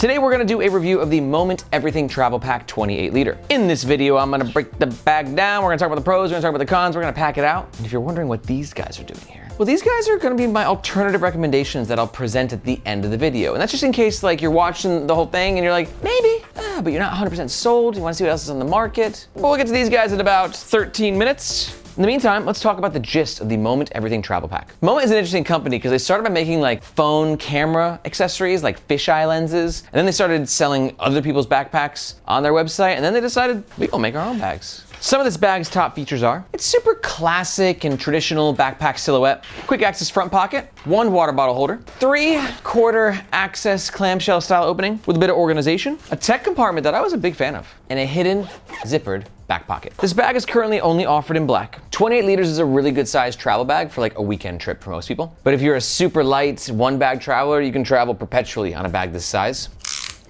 Today we're gonna do a review of the Moment Everything Travel Pack 28 liter. In this video, I'm gonna break the bag down. We're gonna talk about the pros, we're gonna talk about the cons, we're gonna pack it out. And if you're wondering what these guys are doing here, well, these guys are gonna be my alternative recommendations that I'll present at the end of the video. And that's just in case like you're watching the whole thing and you're like, maybe, but you're not 100% sold. You wanna see what else is on the market. We'll get to these guys in about 13 minutes. In the meantime, let's talk about the gist of the Moment Everything Travel Pack. Moment is an interesting company because they started by making like phone camera accessories, like fisheye lenses, and then they started selling other people's backpacks on their website, and then they decided we gonna make our own bags. Some of this bag's top features are, it's super classic and traditional backpack silhouette, quick access front pocket, one water bottle holder, 3/4 access clamshell style opening with a bit of organization, a tech compartment that I was a big fan of, and a hidden zippered back pocket. This bag is currently only offered in black. 28 liters is a really good sized travel bag for like a weekend trip for most people. But if you're a super light one bag traveler, you can travel perpetually on a bag this size.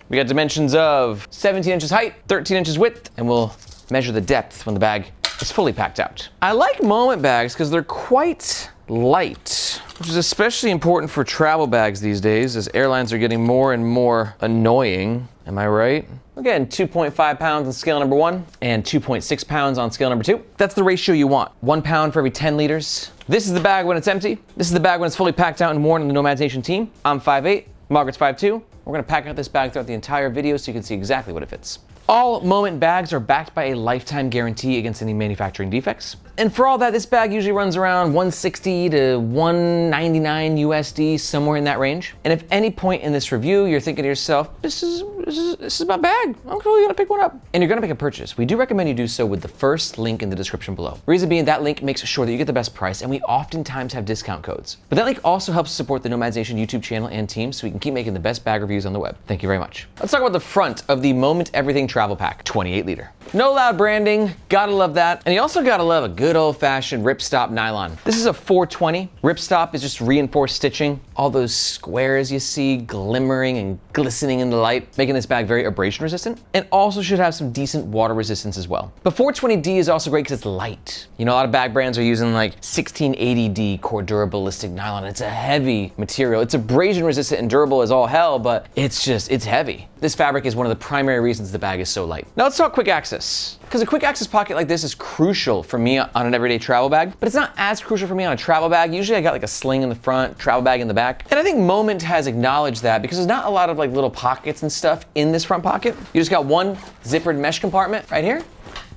We got dimensions of 17 inches height, 13 inches width, and we'll measure the depth when the bag is fully packed out. I like Moment bags because they're quite light, which is especially important for travel bags these days as airlines are getting more and more annoying. Am I right? We're getting 2.5 pounds on scale number 1 and 2.6 pounds on scale number 2. That's the ratio you want. 1 pound for every 10 liters. This is the bag when it's empty. This is the bag when it's fully packed out and worn on the Nomads Nation team. I'm 5'8", Margaret's 5'2". We're gonna pack out this bag throughout the entire video so you can see exactly what it fits. All Moment bags are backed by a lifetime guarantee against any manufacturing defects. And for all that, this bag usually runs around 160 to 199 USD, somewhere in that range. And if any point in this review, you're thinking to yourself, this is my bag, I'm totally gonna pick one up. And you're gonna make a purchase, we do recommend you do so with the first link in the description below. Reason being, that link makes sure that you get the best price, and we oftentimes have discount codes. But that link also helps support the Nomads Nation YouTube channel and team so we can keep making the best bag reviews on the web. Thank you very much. Let's talk about the front of the Moment Everything Travel Pack 28 liter. No loud branding, gotta love that. And you also gotta love a good old-fashioned ripstop nylon. This is a 420. Ripstop is just reinforced stitching. All those squares you see glimmering and glistening in the light, making this bag very abrasion resistant, and also should have some decent water resistance as well. But 420D is also great because it's light. You know, a lot of bag brands are using like 1680D Cordura ballistic nylon. It's a heavy material. It's abrasion resistant and durable as all hell, but it's heavy. This fabric is one of the primary reasons the bag is so light. Now let's talk quick access. Because a quick access pocket like this is crucial for me on an everyday travel bag, but it's not as crucial for me on a travel bag. Usually I got like a sling in the front, travel bag in the back. And I think Moment has acknowledged that because there's not a lot of like little pockets and stuff in this front pocket. You just got one zippered mesh compartment right here, and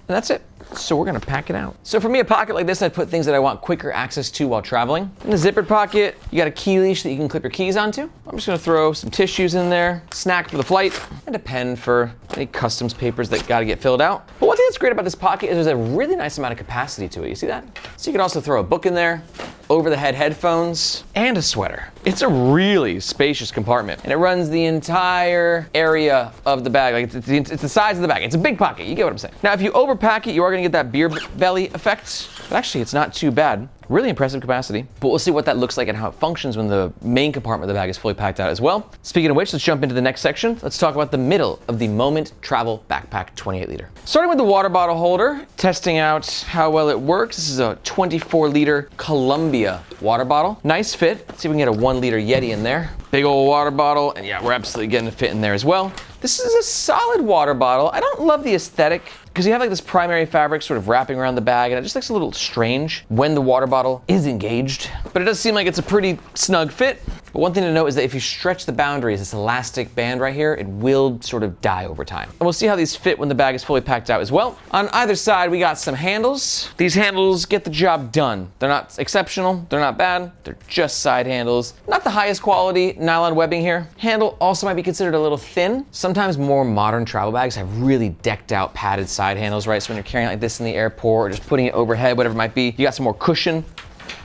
that's it. So we're gonna pack it out. So for me, a pocket like this, I'd put things that I want quicker access to while traveling. In the zippered pocket, you got a key leash that you can clip your keys onto. I'm just gonna throw some tissues in there, snack for the flight, and a pen for any customs papers that gotta get filled out. But one thing that's great about this pocket is there's a really nice amount of capacity to it. You see that? So you can also throw a book in there, over-the-head headphones, and a sweater. It's a really spacious compartment, and it runs the entire area of the bag. Like it's the size of the bag. It's a big pocket, you get what I'm saying. Now, if you overpack it, you are gonna get that beer belly effect, but actually it's not too bad. Really impressive capacity, but we'll see what that looks like and how it functions when the main compartment of the bag is fully packed out as well. Speaking of which, let's jump into the next section. Let's talk about the middle of the Moment Travel Backpack 28 liter. Starting with the water bottle holder, testing out how well it works. This is a 24 liter Columbia water bottle. Nice fit. Let's see if we can get a 1 liter Yeti in there. Big old water bottle, and yeah, we're absolutely getting a fit in there as well. This is a solid water bottle. I don't love the aesthetic because you have like this primary fabric sort of wrapping around the bag, and it just looks a little strange when the water bottle is engaged. But it does seem like it's a pretty snug fit. But one thing to note is that if you stretch the boundaries, this elastic band right here, it will sort of die over time. And we'll see how these fit when the bag is fully packed out as well. On either side, we got some handles. These handles get the job done. They're not exceptional, they're not bad, they're just side handles. Not the highest quality nylon webbing here. Handle also might be considered a little thin. Sometimes more modern travel bags have really decked out padded side handles, right? So when you're carrying like this in the airport or just putting it overhead, whatever it might be, you got some more cushion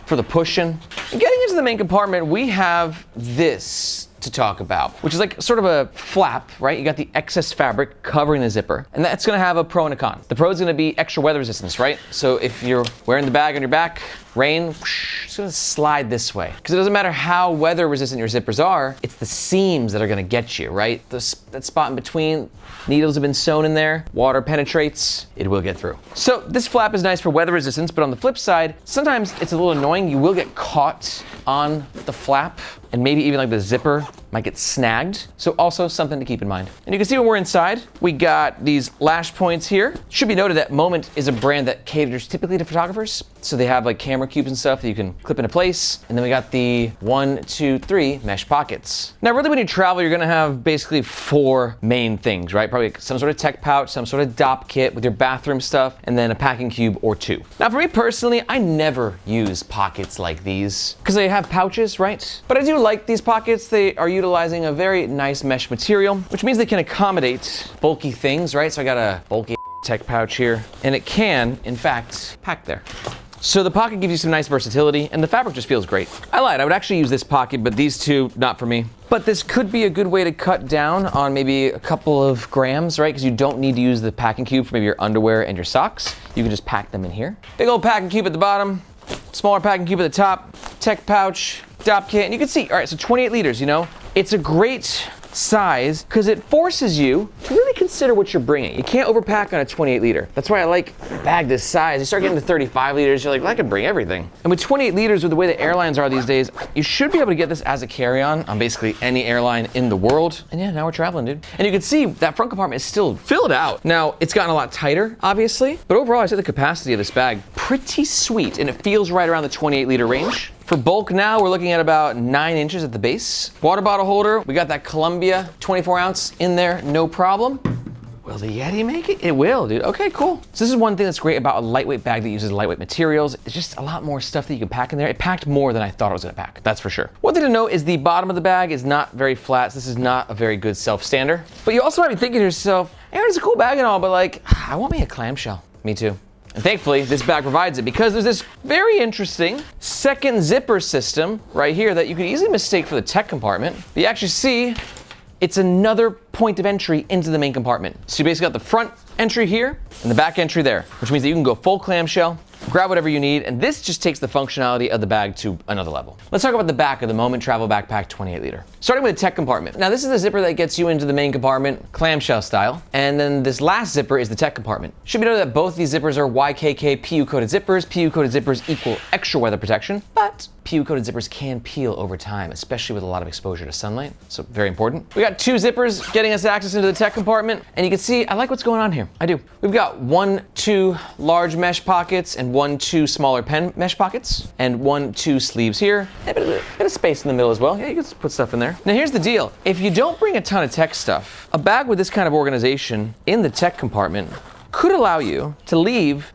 for the pushing. And getting into the main compartment, we have this to talk about, which is like sort of a flap, right? You got the excess fabric covering the zipper, and that's gonna have a pro and a con. The pro is gonna be extra weather resistance, right? So if you're wearing the bag on your back, rain, whoosh, it's gonna slide this way. Because it doesn't matter how weather resistant your zippers are, it's the seams that are gonna get you, right? That spot in between, needles have been sewn in there, water penetrates, it will get through. So this flap is nice for weather resistance, but on the flip side, sometimes it's a little annoying. You will get caught on the flap and maybe even like the zipper might get snagged. So also something to keep in mind. And you can see when we're inside, we got these lash points here. Should be noted that Moment is a brand that caters typically to photographers. So they have like camera cubes and stuff that you can clip into place. And then we got the 1, 2, 3 mesh pockets. Now really when you travel, you're gonna have basically 4 main things, right? Probably some sort of tech pouch, some sort of DOP kit with your bathroom stuff, and then a packing cube or 2. Now for me personally, I never use pockets like these because they have pouches, right? But I do like these pockets. They are utilizing a very nice mesh material, which means they can accommodate bulky things, right? So I got a bulky tech pouch here, and it can, in fact, pack there. So the pocket gives you some nice versatility, and the fabric just feels great. I lied, I would actually use this pocket, but these two, not for me. But this could be a good way to cut down on maybe a couple of grams, right? Because you don't need to use the packing cube for maybe your underwear and your socks. You can just pack them in here. Big old packing cube at the bottom, smaller packing cube at the top, tech pouch, DOP kit, and you can see, all right, so 28 liters, you know? It's a great size because it forces you to really consider what you're bringing. You can't overpack on a 28 liter. That's why I like a bag this size. You start getting to 35 liters, you're like, well, I could bring everything. And with 28 liters, with the way the airlines are these days, you should be able to get this as a carry-on on basically any airline in the world. And yeah, now we're traveling, dude. And you can see that front compartment is still filled out. Now, it's gotten a lot tighter, obviously, but overall, I say the capacity of this bag, pretty sweet, and it feels right around the 28 liter range. For bulk now, we're looking at about 9 inches at the base. Water bottle holder, we got that Columbia 24 ounce in there, no problem. Will the Yeti make it? It will, dude. Okay, cool. So this is one thing that's great about a lightweight bag that uses lightweight materials. It's just a lot more stuff that you can pack in there. It packed more than I thought it was gonna pack, that's for sure. One thing to note is the bottom of the bag is not very flat. So this is not a very good self-stander. But you also might be thinking to yourself, Aaron, it's a cool bag and all, but like, I want me a clamshell. Me too. And thankfully, this bag provides it because there's this very interesting second zipper system right here that you could easily mistake for the tech compartment. But you actually see it's another point of entry into the main compartment. So you basically got the front entry here and the back entry there, which means that you can go full clamshell, grab whatever you need, and this just takes the functionality of the bag to another level. Let's talk about the back of the Moment Travel Backpack 28 liter. Starting with the tech compartment. Now this is the zipper that gets you into the main compartment, clamshell style, and then this last zipper is the tech compartment. Should be noted that both these zippers are YKK PU coated zippers. PU coated zippers equal extra weather protection, but PU coated zippers can peel over time, especially with a lot of exposure to sunlight, so very important. We got 2 zippers getting us access into the tech compartment, and you can see, I like what's going on here. I do. We've got 1, 2 large mesh pockets and 1, 2 smaller pen mesh pockets, and 1, 2 sleeves here, and a bit of space in the middle as well. Yeah, you can just put stuff in there. Now here's the deal. If you don't bring a ton of tech stuff, a bag with this kind of organization in the tech compartment could allow you to leave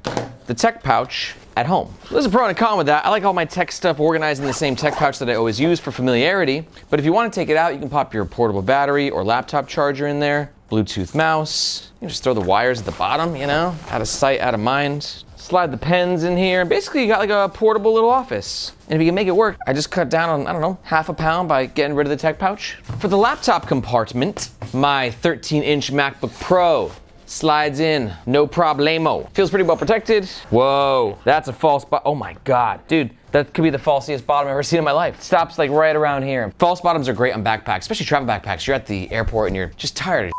the tech pouch at home. There's a pro and a con with that. I like all my tech stuff organized in the same tech pouch that I always use for familiarity, but if you want to take it out, you can pop your portable battery or laptop charger in there, Bluetooth mouse, you can just throw the wires at the bottom, you know, out of sight, out of mind. Slide the pens in here. Basically, you got like a portable little office. And if you can make it work, I just cut down on, I don't know, half a pound by getting rid of the tech pouch. For the laptop compartment, my 13-inch MacBook Pro slides in, no problemo. Feels pretty well protected. Whoa, that's a false bottom. Oh my God, dude. That could be the falsiest bottom I've ever seen in my life. It stops like right around here. False bottoms are great on backpacks, especially travel backpacks. You're at the airport and you're just tired of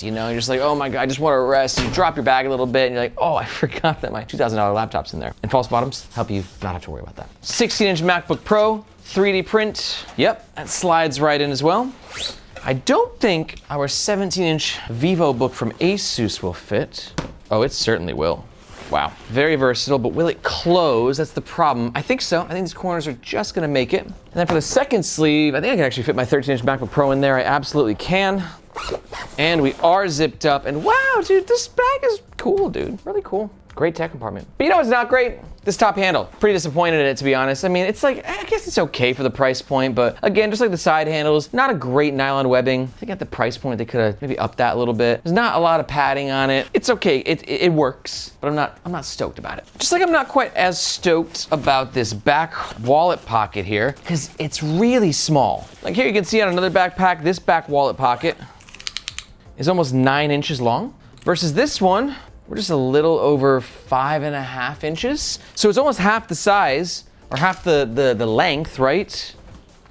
you know, you're just like, oh my God, I just want to rest. You drop your bag a little bit and you're like, oh, I forgot that my $2,000 laptop's in there. And false bottoms help you not have to worry about that. 16-inch MacBook Pro, 3D print. Yep, that slides right in as well. I don't think our 17-inch Vivo book from Asus will fit. Oh, it certainly will. Wow, very versatile, but will it close? That's the problem. I think so. I think these corners are just gonna make it. And then for the second sleeve, I think I can actually fit my 13-inch MacBook Pro in there. I absolutely can. And we are zipped up, and wow, dude, this bag is cool, dude. Really cool. Great tech compartment. But you know what's not great? This top handle. Pretty disappointed in it, to be honest. I mean, it's like, I guess it's okay for the price point, but again, just like the side handles, not a great nylon webbing. I think at the price point, they could have maybe upped that a little bit. There's not a lot of padding on it. It's okay, it works, but I'm not stoked about it. Just like I'm not quite as stoked about this back wallet pocket here, because it's really small. Like here you can see on another backpack, this back wallet pocket is almost 9 inches long, versus this one, we're just a little over 5.5 inches. So it's almost half the size, or half the length, right?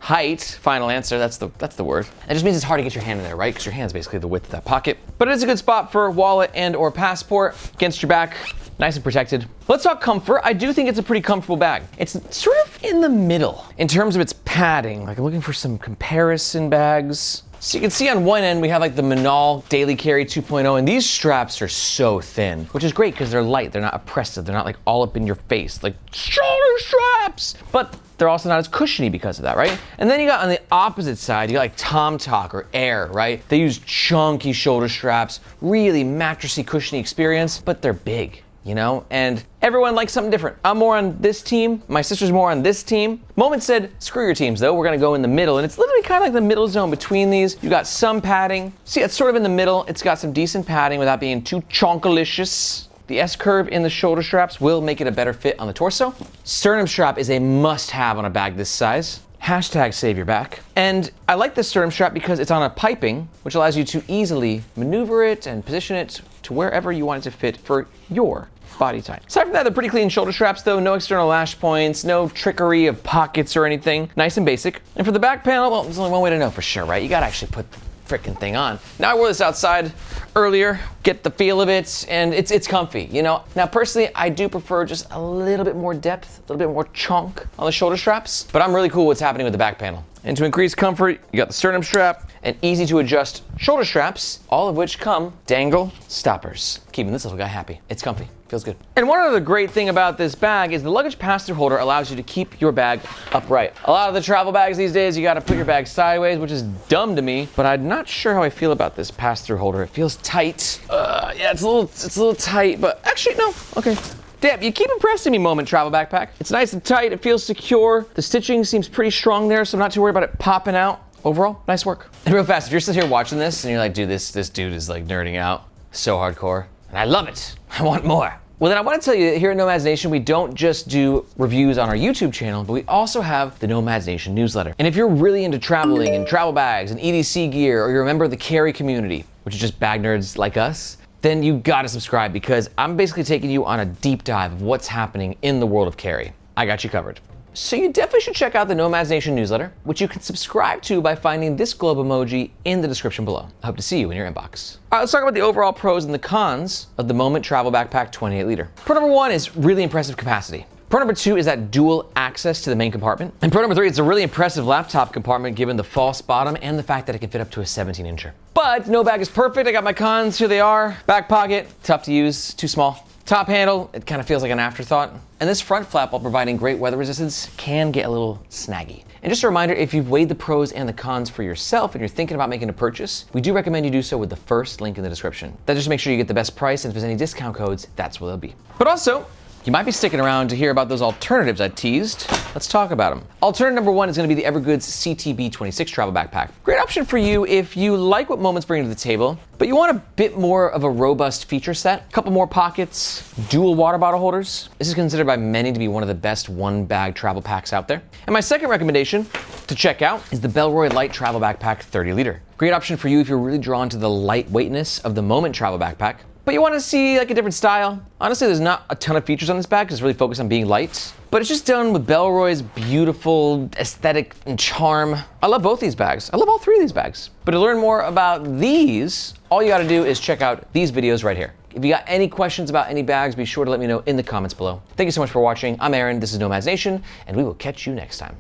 height. Final answer, that's the word. It just means it's hard to get your hand in there, right? Because your hand's basically the width of that pocket. But it is a good spot for wallet and or passport against your back. Nice and protected. Let's talk comfort. I do think it's a pretty comfortable bag. It's sort of in the middle in terms of its padding. Like I'm looking for some comparison bags. So you can see on one end, we have like the Manal Daily Carry 2.0, and these straps are so thin, which is great because they're light. They're not oppressive. They're not like all up in your face, like shoulder straps. But they're also not as cushiony because of that, right? And then you got on the opposite side, you got like TomTalk or Air, right? They use chunky shoulder straps, really mattressy, cushiony experience, but they're big. You know, and everyone likes something different. I'm more on this team. My sister's more on this team. Moment said, screw your teams though. We're gonna go in the middle, and it's literally kind of like the middle zone between these. You got some padding. See, it's sort of in the middle. It's got some decent padding without being too chonkalicious. The S-curve in the shoulder straps will make it a better fit on the torso. Sternum strap is a must-have on a bag this size. Hashtag save your back. And I like this sternum strap because it's on a piping, which allows you to easily maneuver it and position it to wherever you want it to fit for your body type. Aside from that, they're pretty clean shoulder straps though, no external lash points, no trickery of pockets or anything, nice and basic. And for the back panel, well, there's only one way to know for sure, right? You gotta actually put the frickin' thing on. Now I wore this outside earlier, get the feel of it, and it's comfy, you know? Now personally, I do prefer just a little bit more depth, a little bit more chunk on the shoulder straps, but I'm really cool what's happening with the back panel. And to increase comfort, you got the sternum strap and easy to adjust shoulder straps, all of which come dangle stoppers. Keeping this little guy happy. It's comfy, feels good. And one other great thing about this bag is the luggage pass-through holder allows you to keep your bag upright. A lot of the travel bags these days, you gotta put your bag sideways, which is dumb to me, but I'm not sure how I feel about this pass-through holder. It feels tight. Yeah, it's a little tight, but actually, no, okay. Damn, you keep impressing me, Moment Travel Backpack. It's nice and tight, it feels secure. The stitching seems pretty strong there, so I'm not too worried about it popping out. Overall, nice work. And real fast, if you're still here watching this and you're like, dude, this dude is like nerding out, so hardcore, and I love it, I want more. Well then I want to tell you that here at Nomads Nation, we don't just do reviews on our YouTube channel, but we also have the Nomads Nation newsletter. And if you're really into traveling and travel bags and EDC gear, or you're a member of the carry community, which is just bag nerds like us, then you gotta subscribe because I'm basically taking you on a deep dive of what's happening in the world of carry. I got you covered. So you definitely should check out the Nomads Nation newsletter, which you can subscribe to by finding this globe emoji in the description below. I hope to see you in your inbox. All right, let's talk about the overall pros and the cons of the Moment Travel Backpack 28 liter. Pro number one is really impressive capacity. Pro number two is that dual access to the main compartment. And pro number three, it's a really impressive laptop compartment given the false bottom and the fact that it can fit up to a 17-incher. But no bag is perfect. I got my cons, here they are. Back pocket, tough to use, too small. Top handle, it kind of feels like an afterthought. And this front flap, while providing great weather resistance, can get a little snaggy. And just a reminder, if you've weighed the pros and the cons for yourself and you're thinking about making a purchase, we do recommend you do so with the first link in the description. That just makes sure you get the best price, and if there's any discount codes, that's where they'll be. But also, you might be sticking around to hear about those alternatives I teased. Let's talk about them. Alternative number one is gonna be the Evergoods CTB26 travel backpack. Great option for you if you like what Moment's bringing to the table, but you want a bit more of a robust feature set, a couple more pockets, dual water bottle holders. This is considered by many to be one of the best one bag travel packs out there. And my second recommendation to check out is the Bellroy Light Travel Backpack 30 liter. Great option for you if you're really drawn to the lightweightness of the Moment travel backpack, but you want to see like a different style. Honestly, there's not a ton of features on this bag because it's really focused on being light, but it's just done with Bellroy's beautiful aesthetic and charm. I love both these bags. I love all three of these bags. But to learn more about these, all you gotta do is check out these videos right here. If you got any questions about any bags, be sure to let me know in the comments below. Thank you so much for watching. I'm Aaron, this is Nomads Nation, and we will catch you next time.